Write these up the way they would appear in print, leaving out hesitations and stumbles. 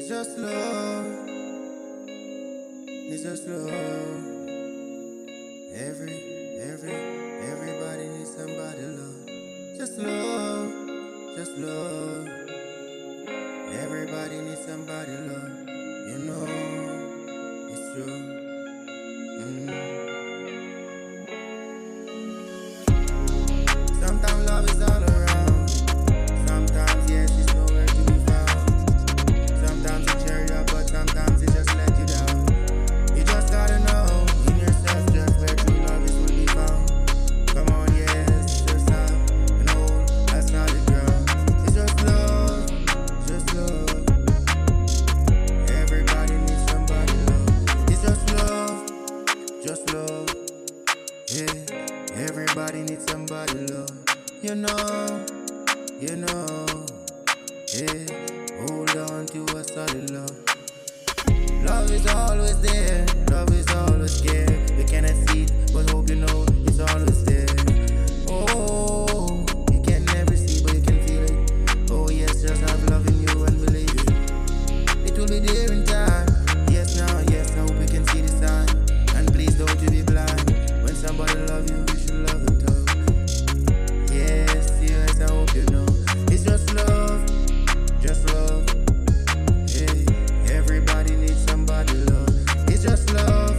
It's just love. It's just love. Everybody needs somebody to love. Just love. Just love. Everybody needs somebody to love. You know, it's true. Sometimes love is all around. Sometimes, yes, it's nowhere to be found. Sometimes it cheer you up, but sometimes it just let you down. You just gotta know in yourself just where true love is will be found. Come on, yes, just have an old, that's not the ground. It's just love, just love. Everybody needs somebody to love. It's just love, just love. Yeah, everybody needs somebody to love. You know, yeah, hold on to a solid love. Love is always there, love is always there. We cannot see it, but hope you know it's always there. Oh, you can never see, but you can feel it. Oh yes, just have love in you and believe it. It will be there in time. Yes, now, yes, I hope you can see the sign. And please don't you be blind. When somebody love you, you should love them too. Yes, yes, I hope you know. It's just love, just love. Hey, everybody needs somebody love. It's just love,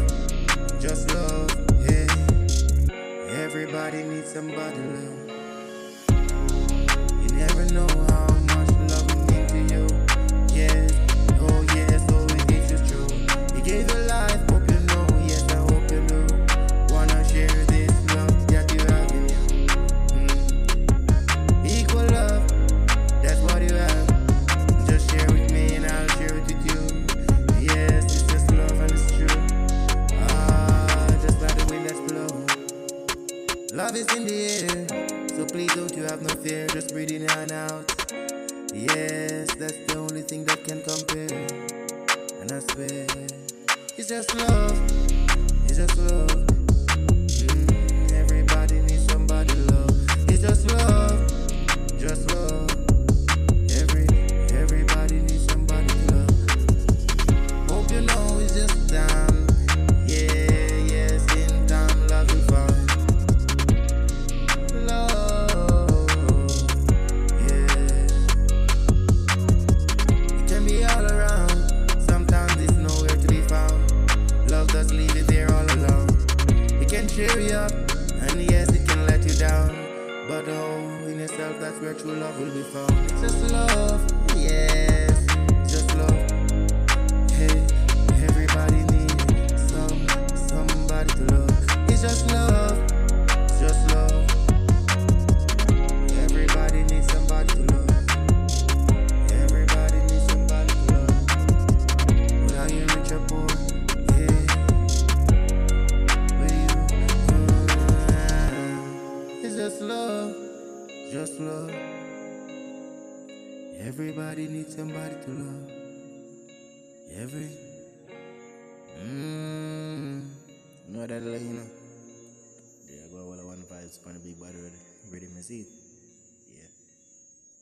hey. Everybody needs somebody love. You never know how much love will mean to you. Yes, oh yes, oh it is true. You gave your life, hope you know. Yes, I hope you know. Wanna share this love that you have in you. Equal love, that's what you have. Just share with me and I'll share it with you. Yes, it's just love and it's true. Just like the wind that's blowing. Love is in the air, so please don't you have no fear. Just breathe in and out. Yes, that's the only thing that can compare. And I swear, it's just love. It's just love. Everybody needs somebody to love. It's just love. Just love. Everybody needs somebody to love. Hope you know it's just time. Yeah, yes, in time love will find. Love, yeah. It can be all around. Sometimes it's nowhere to be found. Love does leave it there all alone. It can cheer you up, and yes, it can let you down. But oh, in yourself, that's where true love will be found. It's just love, yes, just love. Hey, everybody needs somebody to love. It's just love, just love. Everybody needs somebody to love. Everybody needs somebody to love. Without you rich or poor, yeah. With you, it's just love, just love. Everybody needs somebody to love. Know that, you know. There I go, all I want to find is gonna be better. Ready, me see it.